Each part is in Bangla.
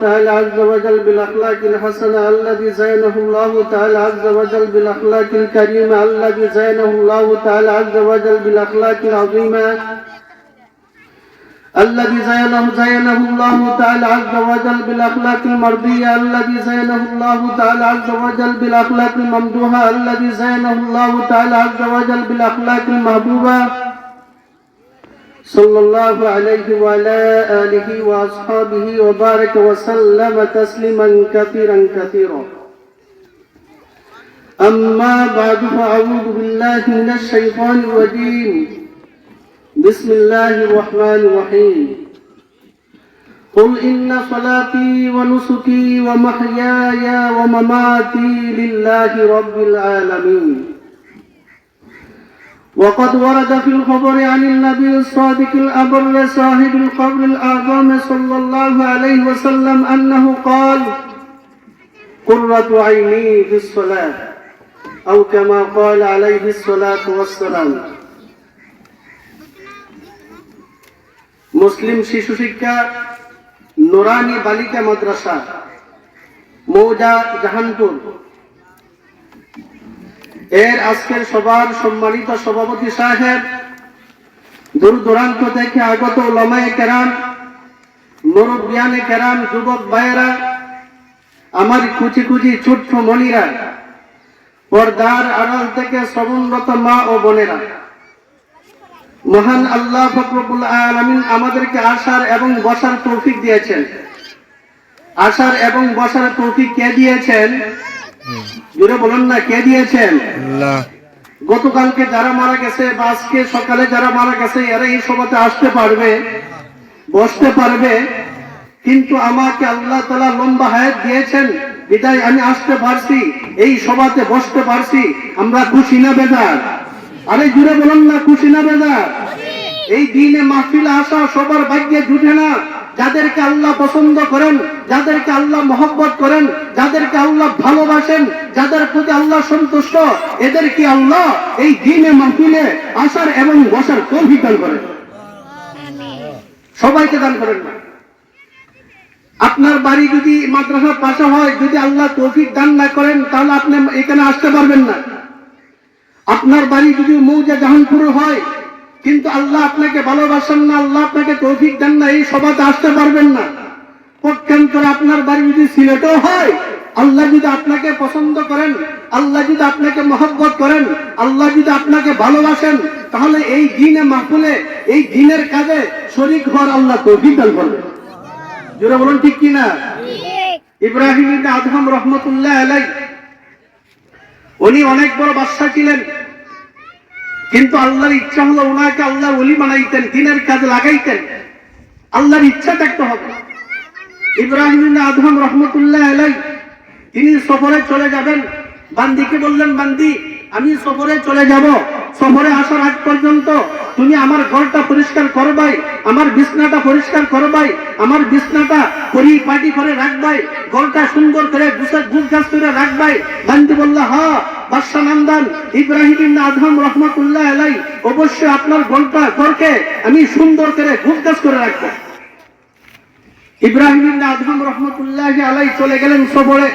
تعالى عز وجل بالأخلاق الحسنة الذي زينه الله تعالى عز وجل بالأخلاق الكريمة الذي زينه الله تعالى عز وجل بالأخلاق العظيمة الذي زينه الله تعالى عز وجل بالأخلاق المرضية الذي زينه الله تعالى عز وجل بالأخلاق الممدوحة الذي زينه الله تعالى عز وجل بالأخلاق المحبوبة صلى الله عليه وعلى آله وأصحابه وبارك وسلم تسليما كثيرا كثيرا. أما بعد فأعوذ بالله من الشيطان الرجيم. بسم الله الرحمن الرحيم. قل إن صلاتي ونسكي ومحياي ومماتي لله رب العالمين. وقد ورد في الخبر عن النبي الصادق الأبر صاحب القبر الأعظم صلى الله عليه وسلم أنه قال: قرة عيني في الصلاة، أو كما قال عليه الصلاة والسلام. মুসলিম শিশু শিক্ষা নুরানি বালিকা মাদ্রাসা মৌজা জাহানপুর এর আজকের সবার সম্মানিত সভাপতি সাহেব, দূর দূরান্ত থেকে আগত উলামায়ে কেরাম, মুরব্বিয়ানে কেরাম, যুবক ভাইয়েরা, আমার কুচি কুচি ছোট্ট মনিরা, পর্দার আড়াল থেকে শ্রবণরত মা ও বোনেরা, মহান আল্লাহ পাক রব্বুল আলামিন আমাদেরকে আসার এবং বসার তৌফিক দিয়েছেন। আসার এবং বসার তৌফিক কে দিয়েছেন? জোরে বলুন না, কে দিয়েছেন? আল্লাহ। গতকালকে যারা মারা গেছে বা আজকে সকালে যারা মারা গেছে এরা এই সভাতে আসতে পারবে, বসতে পারবে, কিন্তু আমাকে আল্লাহ তাআলা লম্বা হায়াত দিয়েছেন বিদায় আমি আসতে পারছি, এই সভাতে বসতে পারছি। আমরা খুশি না বেজার? আরে জোরে বলুন না, খুশি না বেজার? এই দিনে মাহফিলে আসা সবার ভাগ্যে জুটে না। যাদেরকে আল্লাহ পছন্দ করেন, যাদেরকে আল্লাহ মহব্বত করেন, যাদেরকে আল্লাহ ভালোবাসেন, যাদের প্রতি আল্লাহ সন্তুষ্ট, এদেরকে আল্লাহ এই দিনে মাহফিলে আসার এবং বসার তৌফিক দান করেন। সবাইকে দান করেন না। আপনার বাড়ি যদি মাদ্রাসার পাশে হয়, যদি আল্লাহ তৌফিক দান না করেন তাহলে আপনি এখানে আসতে পারবেন না। আপনার বাড়ি যদি মৌজা জাহানপুর হয়, কিন্তু আল্লাহ আপনাকে ভালোবাসেন না, আল্লাহ আপনাকে তৌফিক দেন না, এই সভাতে আসতে পারবেন না। পক্ষান্তরে আপনার বাড়ি যদি সিলেটও হয়, আল্লাহ যদি আপনাকে পছন্দ করেন, আল্লাহ যদি আপনাকে মহব্বত করেন, আল্লাহ যদি আপনাকে ভালোবাসেন, তাহলে এই দিনে মাহফিলে, এই দিনের কাজে শরীক হওয়ার আল্লাহ তৌফিক দান করবেন। জোরে বলুন ঠিক কি না? ইব্রাহিম ইবনে আদহাম রহমতুল্লাহ আলাইহি, উনি অনেক বড় বাদশা ছিলেন, কিন্তু আল্লাহর ইচ্ছা হলো ওনাকে আল্লাহর ওলি বানাইতেন, দিনের কাজে লাগাইতেন। আল্লাহর ইচ্ছা থাকতে হবে। ইব্রাহিম ইবনে আদহাম রহমতুল্লাহ আলাইহি তিনি সফরে চলে যাবেন। বান্দিকে বললেন, বান্দি আমি সফরে চলে যাব, সফরে আসার আগ পর্যন্ত তুমি আমার ঘরটা পরিষ্কার করবাই, আমার বিছনাটা পরিষ্কার করবাই, আমার বিছনাটা পরিপাটি করে রাখবাই, ঘরটা সুন্দর করে গুছগাছ করে রাখবাই। বান্দি বলল, হ্যাঁ বাদশা নামদান ইব্রাহিম ইবনে আদহাম রহমতুল্লাহ আলাইহি, অবশ্যই আপনার ঘরকে আমি সুন্দর করে গুছগাছ করে রাখবো। ইব্রাহিম ইবনে আদহাম রহমতুল্লাহ আলাইহি চলে গেলেন সফরে,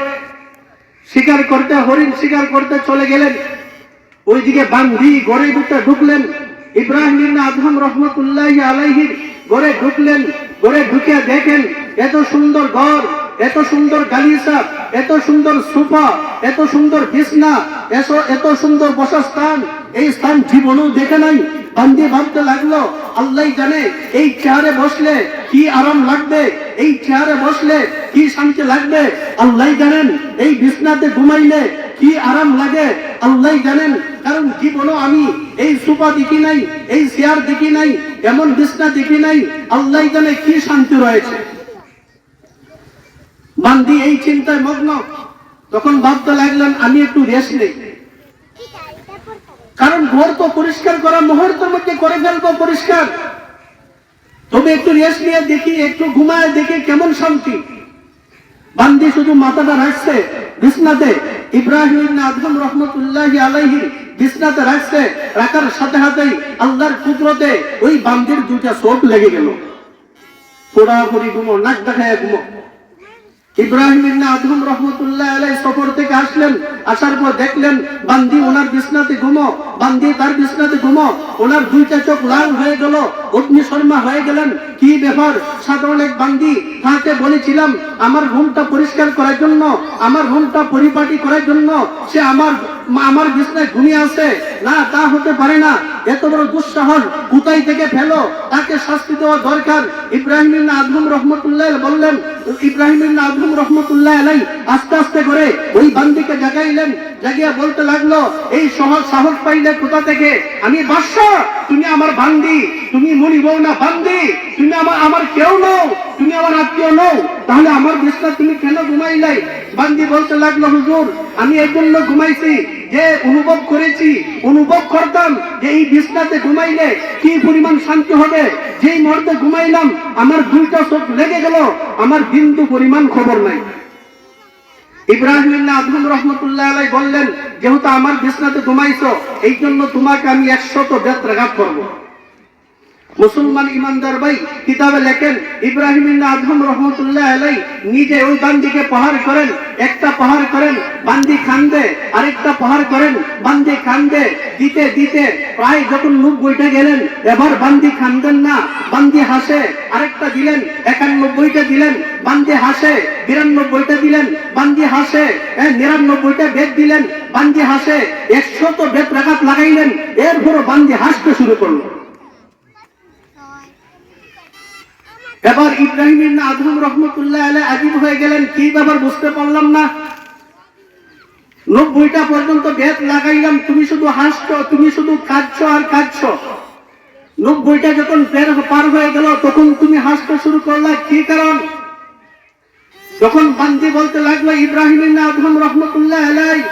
শিকার করতে, হরিণ শিকার করতে চলে গেলেন। ওইদিকে বান্দি ঘরে ঢুকলেন। ইব্রাহিম ইবনে আদহাম রহমতুল্লাহ আলাইহি ঘরে ঢুকলেন। ঘরে ঢুকে দেখেন এত সুন্দর ঘর, এত সুন্দর গালিচা, এত সুন্দর সোফা, এত সুন্দর বিছনা, এত সুন্দর বসার স্থান, এই স্থান জীবনেও দেখে নাই। বান্দি ভাবতে লাগলো, আল্লাহ জানে এই চেয়ারে বসলে কি আরাম লাগবে, এই চেয়ারে বসলে কি শান্তি লাগবে, আল্লাহ জানেন এই বিছনাতে ঘুমাইলে কি আরাম লাগে, আল্লাহ জানেন। কারণ জীবনও আমি এই সোফা দেখি নাই, এই চেয়ার দেখি নাই, এমন বিছনা দেখি নাই, আল্লাহ জানে কি শান্তি রয়েছে। বান্দি এই চিন্তায় মগ্ন। তখন ভাবতে লাগলেন, আমি একটু রেস্ট নেই, কারণ ঘর তো পরিষ্কার করা মুহূর্তের মধ্যে করে ফেলবো পরিষ্কার, তবে একটু রেস্ট নিয়ে দেখি, একটু ঘুমায় দেখি কেমন শান্তি। বান্দি শুধু মাথাটা রাখছে বিছনাতে, ইব্রাহিম ইবনে আদহাম রহমতুল্লাহ আলাইহি বিছনাতে রাখছে, রাখার সাথে সাথেই আল্লাহর কুদরতে ওই বান্দির দুইটা চোখ লেগে গেল। পোড়াপুরি ঘুমো, নাক দেখায় ঘুমো। ইব্রাহিম ইবনে আদহাম রহমতুল্লাহ আলাইহি সফর থেকে আসলেন, আসার পর দেখলেন বান্দি ওনার বিছনাতে ঘুমো, বান্দি তার বিছনাতে ঘুমো। ওনার দুইটা চোখ লাল হয়ে গেল, অগ্নিশর্মা হয়ে গেলেন। কি ব্যাপার? সাধারণ এক বান্দি, তাকে বলেছিলাম আমার রুমটা পরিষ্কার করার জন্য, আমার রুমটা পরিপাটি করার জন্য, সে আমার বিছনায় ঘুমিয়ে আছে। না, তা হতে পারে না, এত বড় দুঃসাহস কোথায় থেকে ফেলো, তাকে শাস্তি দেওয়া দরকার। ইব্রাহিম ইবনে আদহাম রহমতুল্লাহ বললেন, ইব্রাহিম ইবনে আদহাম রহমতুল্লাহ আলাই আস্তে আস্তে করে ওই বান্দিকে জাগাইলেন, জাগিয়া বলতে লাগলো, এই সাহস পাইলে কোথা থেকে? আমি বাদশা, তুমি আমার বান্দি, তুমি মনি বউ না বান্দি, তুমি আমার কেউ নও, তুমি আমার আত্মীয় নও, তাহলে আমার বিছনা তুমি কেন ঘুমাইলাই? বান্দি বলতে লাগলো, হুজুর আমি এই জন্য ঘুমাইছি যে অনুভব করতাম যে এই বিছনাতে ঘুমাইলে কি পরিমাণ শান্তি হবে। যেই মুহূর্তে ঘুমাইলাম আমার দুইটা চোখ লেগে গেল, আমার বিন্দু পরিমাণ খবর নাই। ইব্রাহিম ইবনে আদহাম রহমতুল্লাহ আলাইহি বললেন, যেহেতু আমার বিছনাতে ঘুমাইছো, এই জন্য তোমাকে আমি 100 বেত্রাঘাত করব। মুসলমান ইমানদার ভাই কিতাবে লেখেন, ইব্রাহিম ইবনে আদহাম রহমতুল্লাহ আলাইহি নিজে ওই বান্দিকে প্রহার করেন। একটা প্রহার করেন, বান্দি কান্দে, আরেকটা প্রহার করেন, বান্দি কান্দে। দিতে দিতে প্রায় যখন 90টা গেলেন, এবার বান্দি কান্দেন না, বান্দি হাসে। আরেকটা দিলেন, 91টা দিলেন, বান্দি হাসে। 92টা দিলেন, বান্দি হাসে। 99টা বেদ দিলেন, বান্দি হাসে। 100 বেত্রাঘাত লাগাইলেন, এরপরও বান্দি হাসতে শুরু করলো। এবার ইব্রাহিম ইবনে আদহাম রহমতুল্লাহ আলাইহি আজীব হয়ে গেলেন, কি ব্যাপার বুঝতে পারলাম না। 90টা পর্যন্ত বেদ লাগাইলাম, তুমি শুধু হাসছো, তুমি শুধু কাঁদছো আর কাঁদছো। 90টা যখন পার হয়ে গেল তখন তুমি হাসতে শুরু করলা, কি কারণ? যখন বান্দি বলতে লাগলো, ইব্রাহিম ইবনে আদহাম রহমতুল্লাহ আলাইহি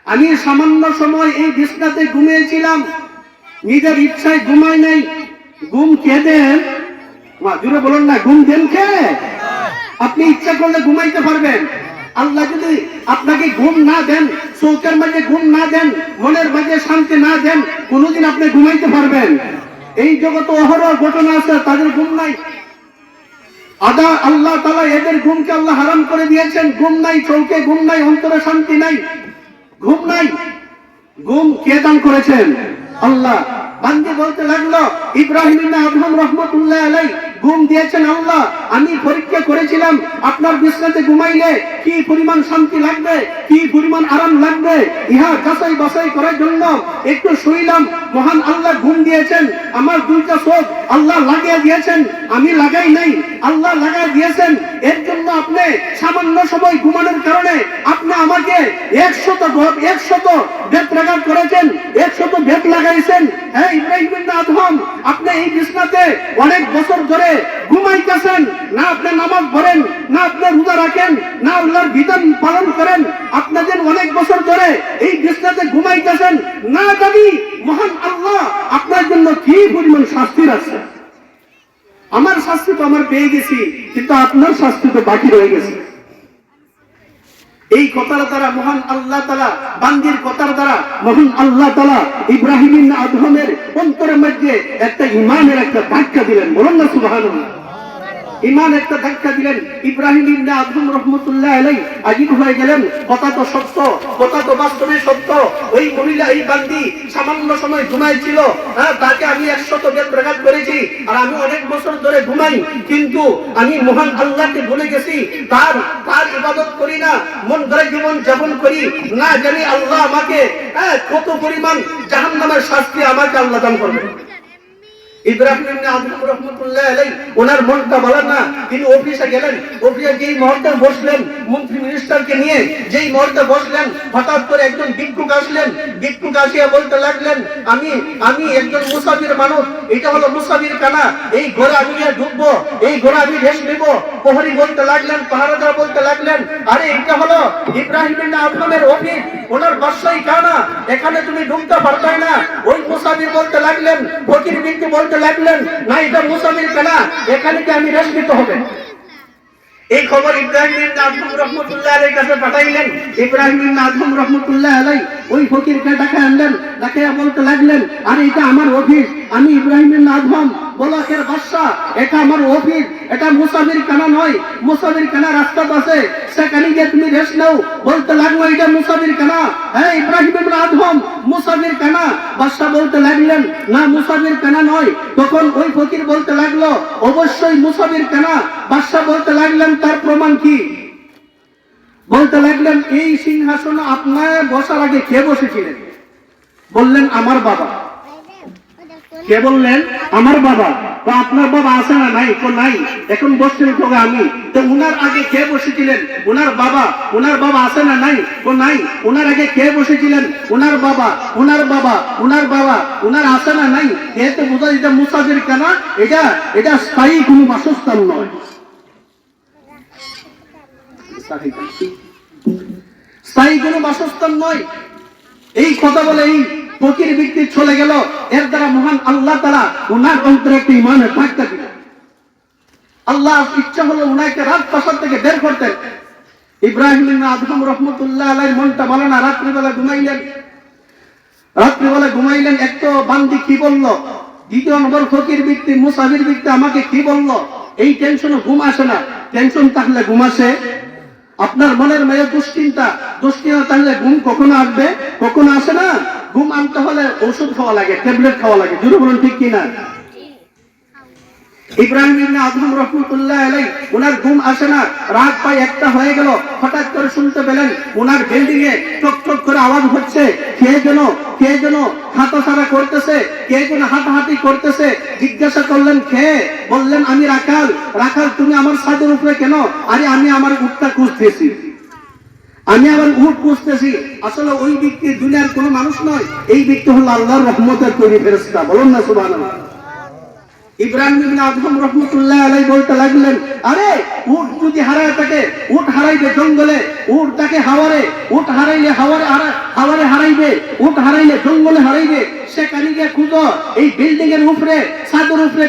আমি সামান্য সময় এই বিছনাতে ঘুমিয়েছিলাম, নিজের ইচ্ছায় ঘুমাই নাই। ঘুম কে দেন? জুড়ে বলুন না, ঘুম দেন কে? আপনি ইচ্ছা করলে ঘুমাইতে পারবেন। আল্লাহ যদি আপনাকে ঘুম না দেন, চোখের মাঝে ঘুম না দেন, মনের মাঝে শান্তি না দেন, কোনোদিন আপনি ঘুমাইতে পারবেন? এই জগতে অহরহ ঘটনা আছে, তাদের ঘুম নাই। আল্লাহ তাআলা এদের ঘুমকে আল্লাহ হারাম করে দিয়েছেন। ঘুম নাই, চোখে ঘুম নাই, অন্তরে শান্তি নাই, ঘুম নাই। ঘুম কে দান করেছেন? আল্লাহ। বান্দি বলতে লাগলো, ইব্রাহিম ইবনে আদহাম রহমতুল্লাহ আলাইহি ঘুম দিয়েছেন আল্লাহ। আমি পরীক্ষা করেছিলাম আপনার বিছনাতে ঘুমাইলে কি পরিমাণ শান্তি লাগবে, কি পরিমাণ আরাম লাগবে, ইহা যাচাই বাছাই করার জন্য একটু শুইলাম। মহান আল্লাহ ঘুম দিয়েছেন, আমার দুইটা চোখ আল্লাহ লাগিয়ে দিয়েছেন, আমি লাগাই নাই, আল্লাহ লাগাই দিয়েছেন। এর জন্য আপনি সামান্য সময় ঘুমানোর কারণে আপনি আমাকে 100 বেত্রাঘাত করেছেন, 100 বেত লাগাইছেন। হ্যাঁ ইব্রাহিম ইবনে আদহাম, আপনি এই বিছনাতে অনেক বছর ধরে ঘুমাইতেছেন না, আপনি নামাজ পড়েন না, আপনি রোজা রাখেন না, আল্লাহর বিধান পালন করেন। আপনাদের অনেক বছর ধরে এই বিছনাতে ঘুমাইতেছেন না, জানি মহান আল্লাহ আপনার জন্য কি পরিমাণ শাস্তি আছে। আমার শাস্তি তো আমার পেয়ে গেছি, কিন্তু আপনার শাস্তি তো বাকি রয়ে গেছে। এই কথার দ্বারা মহান আল্লাহ তাআলা, বান্দির কথার দ্বারা মহান আল্লাহ তাআলা ইব্রাহিম ইবনে আদহামের অন্তরের মধ্যে একটা ঈমানের একটা ধাক্কা দিলেন। বলুন না সুবহানাল্লাহ। ইমান একটা ধাক্কা দিলেন। ইব্রাহিম ইবনে আদহাম রহমতুল্লাহ আলাইহি আজীব হয়ে গেলেন। কথা তো সত্য, কথা তো বাস্তবে সত্য। ওই মহিলা, এই বান্দি সামান্য সময় ঘুমাইছিল, তাকে আমি 100 বেত্রাঘাত করেছি, আর আমি অনেক বছর ধরে ঘুমাই, কিন্তু আমি মহান আল্লাহকে ভুলে গেছি, তার ইবাদত করি না, মন ধরে জীবন যাপন করি না, জানি আল্লাহ আমাকে কত পরিমাণ জাহান্নামের শাস্তি আমাকে আল্লাহ দান করবে। ইব্রাহিম ইবনে আদহাম রহমতুল্লাহ আলাইহি ওনার মনটা ভালো না, তিনি অফিসে গেলেন। অফিসে যেই মুহূর্তে বসলেন মন্ত্রী মিনিস্টারকে নিয়ে, যেই মুহূর্তে বসলেন হঠাৎ করে একজন ভিক্ষুক আসলেন। ভিক্ষুক আসিয়া বলতে লাগলেন, আমি একজন মুসাফির মানুষ, এটা হলো মুসাফির খানা, এই ঘোড়া আমি ঢুকবো, এই ঘোড়া আমি রেস্ট নেব। প্রহরী বলতে লাগলেন, পাহারাদার বলতে লাগলেন, আরে এটা হলো ইব্রাহিম ইবনে আদহামের অফিস, ওনার বাসাই খানা, এখানে তুমি ঢুকতে পারবে না। ওই মুসাফির বলতে লাগলেন, ফকির ব্যক্তি বলতে লাগলেন, না এটা মুসাফির খানা, এখানে কি আমি রেস্ট নিতে হবে। এই খবর ইব্রাহিম ইবনে আদহাম রহমতুল্লাহ আলাইহির কাছে পাঠাইলেন। ইব্রাহিম ইবনে আদহাম রহমতুল্লাহ আলাইহি ওই ফকিরকে ডাকা আনলেন, ডাকিয়া বলতে লাগলেন, আরে এটা আমার অফিস, আমি ইব্রাহিম ইবনে আদহাম বলাকের বাদশা, এটা আমার অফিস, এটা মুসাফির খানা নয়। মুসাফির খানা রাস্তা আছে, সেখানে গিয়ে তুমি রেস্ট নাও। বলতে লাগলো এটা মুসাফির খানা। হ্যাঁ ইব্রাহিম ইবনে আদম মুসাফির খানা। বাদশা বলতে লাগলেন না মুসাফির খানা নয়। তখন ওই ফকির বলতে লাগলো অবশ্যই মুসাফির খানা। বাদশা বলতে লাগলেন তার প্রমাণ কি? বলতে লাগলেন এই সিংহাসনে আপনার বসার আগে কে বসেছিলেন? বললেন আমার বাবা। কে বললেন? আমার বাবা। তো আপনার বাবা আছে না? নাই। তো নাই, এখন বসছেন তো আমি। তো উনার আগে কে বসেছিলেন? উনার বাবা। উনার বাবা আছে না? নাই। তো নাই, উনার আগে কে বসেছিলেন? উনার বাবা। উনার বাবা, উনার বাবা, উনার আছে না? নাই। এতে বোঝা এটা মুসাফির খানা, এটা স্থায়ী কোনো বাসস্থান নয়। স্থায়ী কোনো বাসস্থান নয়। এই কথা বলে এই ফকির ব্যক্তি চলে গেল। এর দ্বারা মহান আল্লাহ তাআলা ওনার অন্তরে একটা ঈমানের ধাক্কা দিল। আল্লাহ ইচ্ছা হলো ওনাকে রাজপ্রাসাদ থেকে বের করতেন। ইব্রাহিম ইবনে আদম রাহমাতুল্লাহ আলাইহির মনটা ভালো না। রাত্রিবেলা ঘুমাইলেন। এক তো বান্দি কি বলল, দ্বিতীয় নম্বর ফকির ব্যক্তি মুসাফির ব্যক্তি আমাকে কি বলল, এই টেনশনে ঘুম আসে না। টেনশন থাকলে ঘুম আসে? আপনার মনের মেয়ে দুশ্চিন্তা থাকলে ঘুম কখনো আসবে? কখনো আসে না। ঘুম আনতে হলে ওষুধ খাওয়া লাগে, ট্যাবলেট খাওয়া লাগে। জোরে বলুন ঠিক কিনা? ইব্রাহিম ইবনে আদম রাহমাতুল্লাহ আলাইহি ওনার ঘুম আসে না। রাত প্রায় 1টা হয়ে গেল। হঠাৎ করে শুনতে পেলেন ওনার বিল্ডিং এ টক টক করে আওয়াজ হচ্ছে। কে যেন হাঁটাছাড়া করতেছে, কে যেন হাঁটাহাঁটি করতেছে। জিজ্ঞাসা করলেন কে? বললেন আমি রাখাল। রাখাল তুমি আমার ছাদের উপরে কেন? আরে আমি আমার উটটা খুঁজতেছি। আসলে ওই ব্যক্তি দুনিয়ার কোনো মানুষ নয়। এই ব্যক্তি হলো আল্লাহর রহমতের তৈরি ফেরেশতা। বলুন না সুবহানাল্লাহ। ইব্রাহিম ইবনে আদম রাহমাতুল্লাহ আলাইহি বলতে লাগলেন আরে উট যদি হারায় থাকে, উট হারাইবে জঙ্গলে, উট তাকে হাওয়ারে, উট হারাইলে হাওয়ারে হারাইবে, উট হারাইলে জঙ্গলে হারাইবে। সেখানে গিয়ে খুঁজো। এই বিল্ডিং এর উপরে, ছাদের উপরে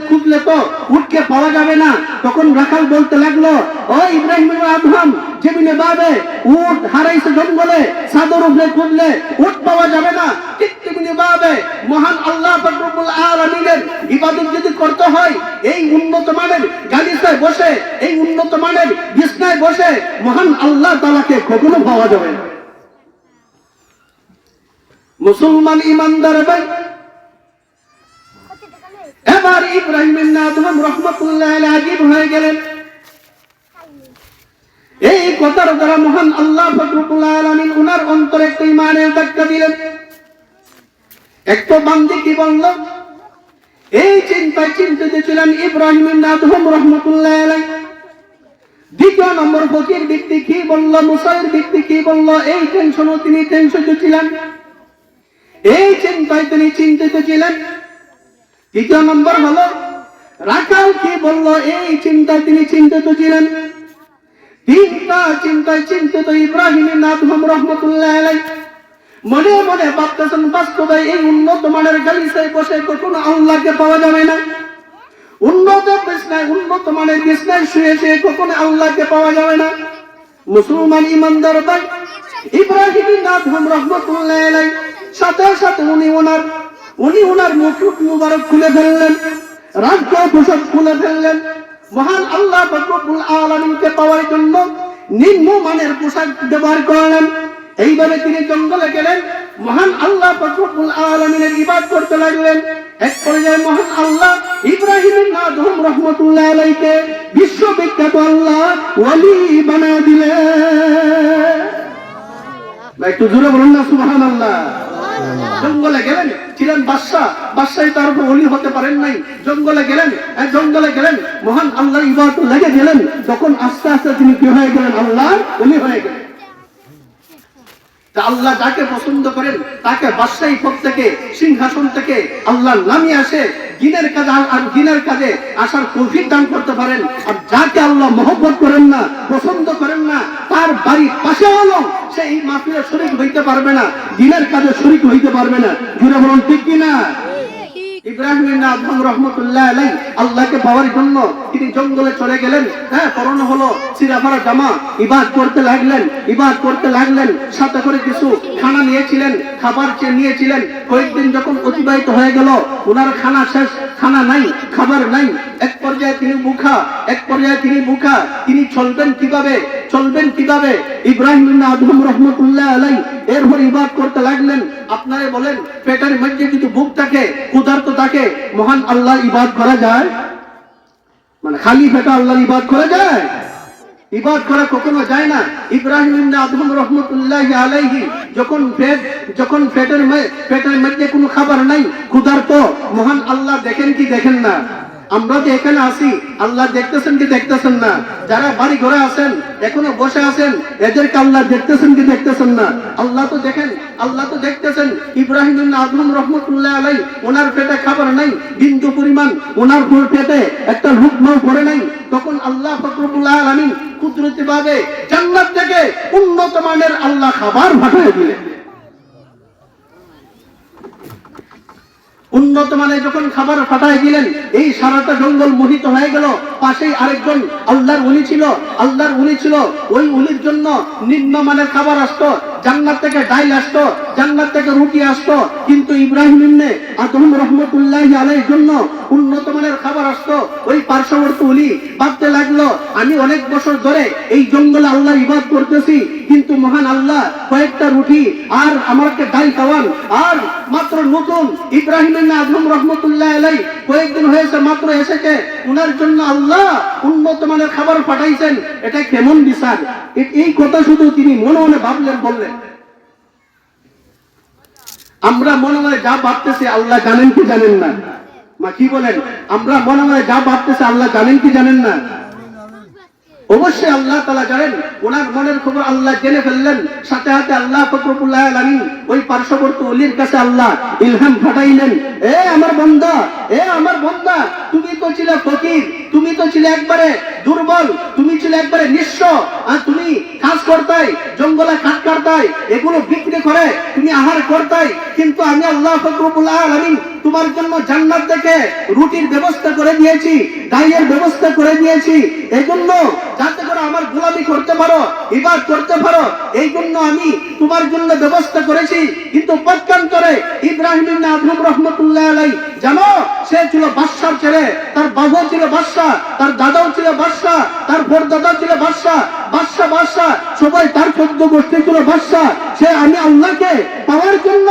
খুঁজলে তো উটকে পাওয়া যাবে না। তখন রাখাল বলতে লাগলো ও ইব্রাহিম ইবনে আদম, যেদিনে বাবে উট হারাইছে জঙ্গলে, ছাদের উপরে খুঁজলে উট পাওয়া যাবে না। ঠিক তেমনি ভাবে মহান আল্লাহ পাক রব্বুল আলামিনের ইবাদত যদি করতে হয়, এই উন্নত মানের গালিচায় বসে, এই উন্নত মানের বিছনায় বসে মহান আল্লাহ তাআলাকে কখনো পাওয়া যাবে না। মুসলমান ইমানদার ভাই, এবার ইব্রাহিম ইবনে আদম রাহমাতুল্লাহ আলাইহি আজীব হয়ে গেলেন। এই কথার দ্বারা মহান আল্লাহ পাক রব্বুল আলামিন উনার অন্তরে একটা ঈমানের ধাক্কা দিলেন। একটা বান্দি কি বলল, এই চিন্তায় ছিলেন ইব্রাহিম ইবনে আদম রাহমাতুল্লাহ আলাইহি। দ্বিতীয় নম্বর ফকির ব্যক্তি কি বলল, মুসাফির ব্যক্তি কি বলল, এই টেনশনও তিনি টেনশনে ছিলেন, এই চিন্তায় তিনি চিন্তিত ছিলেন। তৃতীয় নম্বর হলো রাখাল কি বলল, এই চিন্তায় তিনি চিন্তিত ছিলেন। তিনটা চিন্তায় চিন্তিত ইব্রাহিম ইবনে আদম রাহমাতুল্লাহ আলাইহি। মনে মনে ভাবতেছেন বাস্তবে এই উন্নত মানের গালিচায় বসে কখনো আল্লাহকে পাওয়া যাবে না। উন্নত মানের বিছনায় শুয়ে কখনো আল্লাহকে পাওয়া যাবে না। মুসলমান ইমানদার ভাই, ইব্রাহিম ইবনে আদম রাহমাতুল্লাহ আলাইহি সাথে সাথে উনি ওনার মুকুট মুবারক খুলে ফেললেন, রাজ্য পোশাক খুলে ফেললেন। মহান আল্লাহ পাক রব্বুল আলামিনকে পাওয়ার জন্য নিম্ন মানের পোশাক ব্যবহার করলেন। এইভাবে তিনি জঙ্গলে গেলেন, মহান আল্লাহ পাক রব্বুল আলামিনের ইবাদত করতে লাগলেন। এক পর্যায়ে মহান আল্লাহ ইব্রাহিম ইবনে আদম রাহমাতুল্লাহ আলাইহিকে বিশ্ববিখ্যাত আল্লাহ ওয়ালি বানায় দিলেন। একটু জোরে বলুন না সুবহানাল্লাহ। জঙ্গলে গেলেন, ছিলেন বাদশাহ তার উপর ওলি হতে পারেন নাই। জঙ্গলে গেলেন, মহান আল্লাহর ইবাদতে লেগে গেলেন। তখন আস্তে আস্তে তিনি কি হয়ে গেলেন, আল্লাহর ওলি হয়ে গেলেন। আল্লাহ যাকে পছন্দ করেন তাকে বাদশাহী পদ থেকে, সিংহাসন থেকে আল্লাহ নামিয়ে আসে দিনের কাজে আসার তৌফিক দান করতে পারেন। আর যাকে আল্লাহ মহব্বত করেন না, পছন্দ করেন না, তার বাড়ির পাশে হলো সে এই মাহফিলে শরীক হইতে পারবে না, দিনের কাজে শরীক হইতে পারবে না। জুড়ে বলুন ঠিক কিনা? ইব্রাহিম ইবনে আদহাম রাহমাতুল্লাহ আলাইহি আল্লাহকে পাওয়ার জন্য তিনি জঙ্গলে চলে গেলেন। পরনে হলো সিরাফারা জামা, ইবাদত করতে লাগলেন। সাথে করে কিছু খানা নিয়েছিলেন, খাবার নিয়েছিলেন। কয়েকদিন যখন অতিবাহিত হয়ে গেল, ওনার খানা শেষ, খানা নাই, খাবার নাই। এক পর্যায়ে তিনি বুখা। তিনি চলবেন কিভাবে? ইব্রাহিম ইবনে আদহাম রাহমাতুল্লাহ আলাইহি এরপর ইবাদত করতে লাগলেন। আপনারা বলেন, পেটের মধ্যে যদি ভুখ থাকে, ক্ষুধার্ত থাকে, মহান আল্লাহর ইবাদত করা যায়? মানে খালি পেটে আল্লাহর ইবাদত করা যায়? ইবাদত করা কখনো যায় না। ইব্রাহিম ইবনে আদহাম রাহমাতুল্লাহি আলাইহি যখন পেটের মধ্যে কোনো খাবার নাই, ক্ষুধার্ত, মহান আল্লাহ দেখেন কি দেখেন না? আমরা যে এখানে আছি, আল্লাহ দেখতেছেন কি দেখতেছেন না? যারা বাড়ি ঘরে আছেন, এখনো বসে আছেন, এদেরকে আল্লাহ দেখতেছেন কি দেখতেছেন না? আল্লাহ তো দেখেন, আল্লাহ তো দেখতেছেন। ইব্রাহিম ইবনে আদহাম রাহমাতুল্লাহ আলাইহি ওনার পেটে খাবার নাই, বিন্দু পরিমাণ ওনার পেটে একটা লুকমাও পড়ে নাই। তখন আল্লাহ পাক রব্বুল আলামিন কুদরতি ভাবে জান্নাত থেকে উন্নত মানের আল্লাহ খাবার পাঠিয়ে দিলেন। উন্নত মানের যখন খাবার পাঠায় দিলেন, এই সারাটা জঙ্গল মোহিত হয়ে গেল। পাশেই আরেকজন আল্লাহর ওলি ছিল। ওই ওলির জন্য নিম্নমানের খাবার আসতো, জান্নাত থেকে ডাইল আসতো, জান্নাত থেকে রুটি আসতো। কিন্তু ইব্রাহিম ইবনে আদহাম রাহমাতুল্লাহি আলাইহির জন্য উন্নত মানের খাবার আসতো। ওই পার্শ্ববর্তী ওলি ভাবতে লাগলো, আমি অনেক বছর ধরে এই জঙ্গলে আল্লাহর ইবাদত করতেছি, কিন্তু মহান আল্লাহ কয়েকটা রুটি আর আমাকে ডাল খাওয়ান। আর মাত্র নতুন ইব্রাহিম ইবনে আদহাম রাহমাতুল্লাহি আলাইহি কয়েকদিন হয়েছে মাত্র এসেছে, উনার জন্য আল্লাহ উন্নত মানের খাবার পাঠাইছেন। এটা কেমন বিচার? এই কথা শুধু তিনি মনে মনে ভাবলেন, বললেন। আমরা মনে মনে যা ভাবতেছি আল্লাহ জানেন কি জানেন না? মা কি বলেন? আমরা মনে মনে যা ভাবতেছি আল্লাহ জানেন কি জানেন না? অবশ্যই আল্লাহ তাআলা জানেন। ওনার মনের খবর আল্লাহ জেনে ফেললেন। সাথে সাথে আল্লাহ পাক রব্বুল আলামিন ওই পার্শ্ববর্তী ওলির কাছে আল্লাহ ইলহাম পাঠাইলেন, আমার বান্দা, তুমি তো ছিলে ফকির, তুমি তো ছিলে একবারে দুর্বল, তুমি ছিলে একবারে নিঃস্ব, আর তুমি কাজ করতাই, জঙ্গলে কাঠ কাটতাই, এগুলো বিক্রি করে তুমি আহার করতাই। কিন্তু আমি আল্লাহ পাক রব্বুল আলামিন তোমার জন্য জান্নাত থেকে রুটির ব্যবস্থা করে দিয়েছি, ডাইয়ের ব্যবস্থা করে দিয়েছি, এজন্য যাতে করে আমার গোলামি করতে পারো, ইবাদত করতে পারো, এই জন্য আমি তোমার জন্য ব্যবস্থা করেছি। কিন্তু পক্ষান্তরে ইব্রাহিম ইবনে আদহাম রাহমাতুল্লাহি আলাইহি জানো, সে ছিল বাদশার ছেলে, তার বাবা ছিল বাদশা, তার দাদাও ছিল বাদশা, তার পরদাদা ছিল বাদশা, সবাই তার 14 গোষ্ঠী ছিল বাদশা। সে আমি আল্লাহকে পাওয়ার জন্য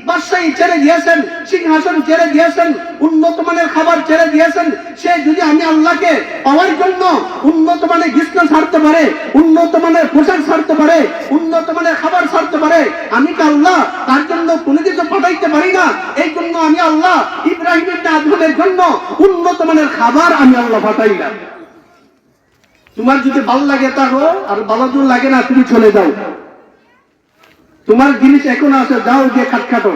বাদশাহী ছেড়ে দিয়েছেন, সিংহাসন ছেড়ে দিয়েছেন, উন্নত মানের খাবার ছেড়ে দিয়েছেন। সে যদি আমি আল্লাহকে পাওয়ার জন্য উন্নত মানের বিছনা ছাড়তে পারে, উন্নত মানের পোশাক ছাড়তে পারে, উন্নত মানের খাবার ছাড়তে পারে, আমি কি আল্লাহ তার জন্য কোনো কিছু পাঠাইতে পারি না? এই জন্য আমি আল্লাহ ইব্রাহিম ইবনে আদহামের জন্য উন্নত মানের খাবার আমি আল্লাহ পাঠাইলাম। তোমার যদি ভালো লাগে তাহো, আর ভালো যদি লাগে না তুমি চলে যাও। তোমার জিনিস এখন আছে, যাও গিয়ে খাটখাটো।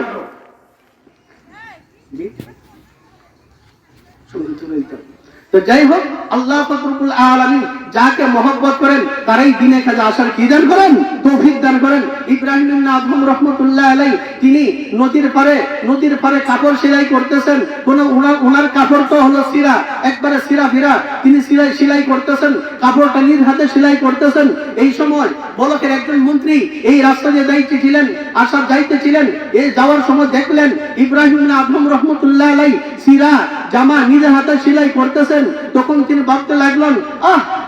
তো যাই হোক, আল্লাহ পাক রব্বুল আলামিন যাকে মহব্বত করেন তারাই দিনে কাজে আসার কি দান করেন? তৌফিক দান করেন। ইব্রাহিম ইবনে আদহাম রাহমাতুল্লাহি আলাইহি তিনি নদীর পারে কাপড় সেলাই করতেছেন। ওনার কাপড় তো হলো সিরা, একবারে সিরা ফিরা, তিনি সেলাই করতেছেন, কাপড়টা নিজ হাতে সেলাই করতেছেন। এই সময় বলকের একজন মন্ত্রী এই রাস্তা দিয়ে যাইতেছিলেন। এই যাওয়ার সময় দেখলেন ইব্রাহিম ইবনে আদহাম রাহমাতুল্লাহি আলাইহি সিরা জামা নিজের হাতে সেলাই করতেছেন। তখন তিনি ভাবতে লাগলেন,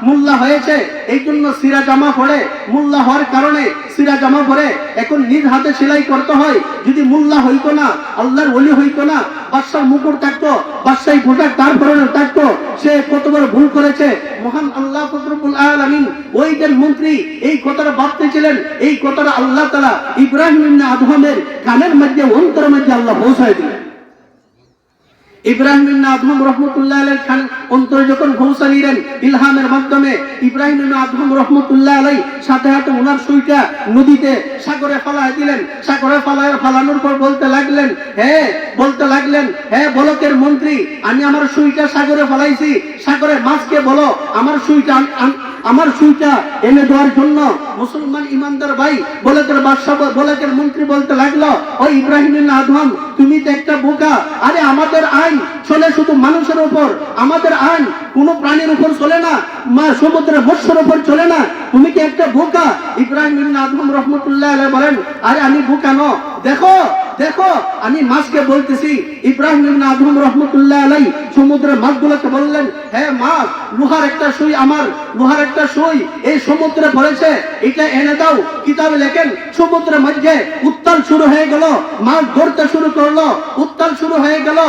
মোল্লা হয়েছে এই জন্য সিরা জামা পরে, মোল্লা হওয়ার কারণে সিরা জামা পরে এখন নিজ হাতে সেলাই করতে হয়। যদি মোল্লা হইতো না, আল্লাহর ওলি হইতো না, বাদশার মুকুট থাকতো, বাদশাহী পোশাক তার পরনে থাকতো, সে কত বড় ভুল করেছে। মহান আল্লাহ পাক রব্বুল আলামিন ওইজন মন্ত্রী এই কথাটা ভাবতেছিলেন, এই কথাটা আল্লাহ তাআলা ইব্রাহিম ইবনে আদহামের কানের মধ্যে, অন্তরের মধ্যে আল্লাহ পৌঁছায় দিলেন। ইব্রাহিম ইবনে আদহাম রাহমাতুল্লাহি আলাইহি খান অন্তরে যখন পৌঁছা নিলেন ইলহামের মাধ্যমে, ইব্রাহিম ইবনে আদহাম রাহমাতুল্লাহি আলাইহি সাথে সাথে ওনার সুইটা নদীতে সাগরে ফেলায় দিলেন। সাগরে ফালানোর পর বলতে লাগলেন, বলকের মন্ত্রী, আমি আমার সুইটা সাগরে ফেলাইছি, সাগরে মাছকে বলো আমার সুইটা আমার সুইটা এনে দেওয়ার জন্য মুসলমান ইমানদার ভাই বলকের বাদশা বলকের মন্ত্রী বলতে লাগলো, ও ইব্রাহিম ইবনে আদম, তুমি তো একটা বোকা। আরে আমাদের আইন চলে শুধু মানুষের উপর, আমাদের আইন কোনো প্রাণীর উপর চলে না, সমুদ্রের মৎস্যের উপর চলে না, তুমি কি একটা বোকা? ইব্রাহিম ইবনে আদম রাহমাতুল্লাহ আলাইহি বলেন, আরে আমি বোকা ন, দেখো দেখো আমি মাছকে বলতেছি। ইব্রাহিম ইবনে আদম রাহমাতুল্লাহ আলাইহি সমুদ্রের মাছগুলোকে বললেন, হ্যাঁ মাছ, লোহার একটা সুই, আমার লোহার একটা সুই এই সমুদ্রে পড়েছে, এটা এনে দাও। কিতাবে লেখেন সমুদ্রের মধ্যে উত্তাল শুরু হয়ে গেল, মাছ ধরতে শুরু করলো, উত্তাল শুরু হয়ে গেল।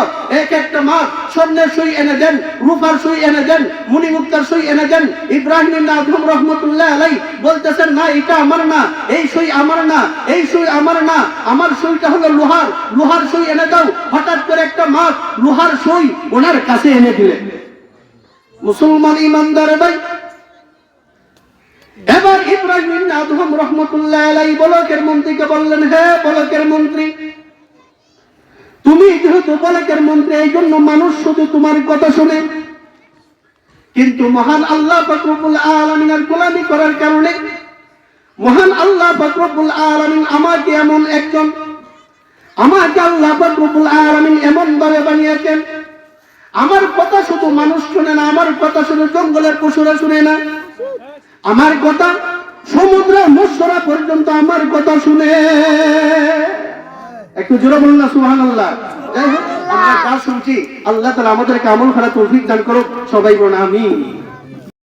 এক একটা মাছ স্বর্ণের সুই এনে দেন, রূপার সুই এনে দেন, মণিমুক্তার সুই এনে দেন। ইব্রাহিম ইবনে আদম রাহমাতুল্লাহ আলাইহি বলতেছেন, না এটা আমার না, এই সুই আমার না, এই সুই আমার না, আমার সুইটা হলো লোহার, লোহার সুই এনে দাও। হঠাৎ করে একটা মাছ লোহার সুই ওনার কাছে এনে দিলেন। মুসলমান ইমানদার ভাই, এবার ইব্রাহিম ইবনে আদম রাহমাতুল্লাহ আলাইহি বলকের মন্ত্রীকে বললেন, হে বলকের মন্ত্রী, তুমি যেহেতু বলকের মন্ত্রী, এই জন্য মানুষ শুধু তোমার কথা শুনে, কিন্তু মহান আল্লাহ পাক রব্বুল আলামিনের গোলামি করার কারণে মহান আল্লাহ পাক রব্বুল আলামিন আমাকে এমন একজন, আমাকে আল্লাহ পাক রব্বুল আলামিন এমন ভাবে বানিয়েছেন, আমার কথা শুধু মানুষ শুনে না, আমার কথা শুধু জঙ্গলের পশুরা শুনে না, আমার কথা সমুদ্রের মৎস্যরা পর্যন্ত আমার কথা শুনে। একটু জোরে বলুন না সুবহানাল্লাহ। যাই হোক, আমরা যা শুনছি আল্লাহ তাআলা আমাদেরকে আমল করার তৌফিক দান করুন, সবাই বলুন আমিন।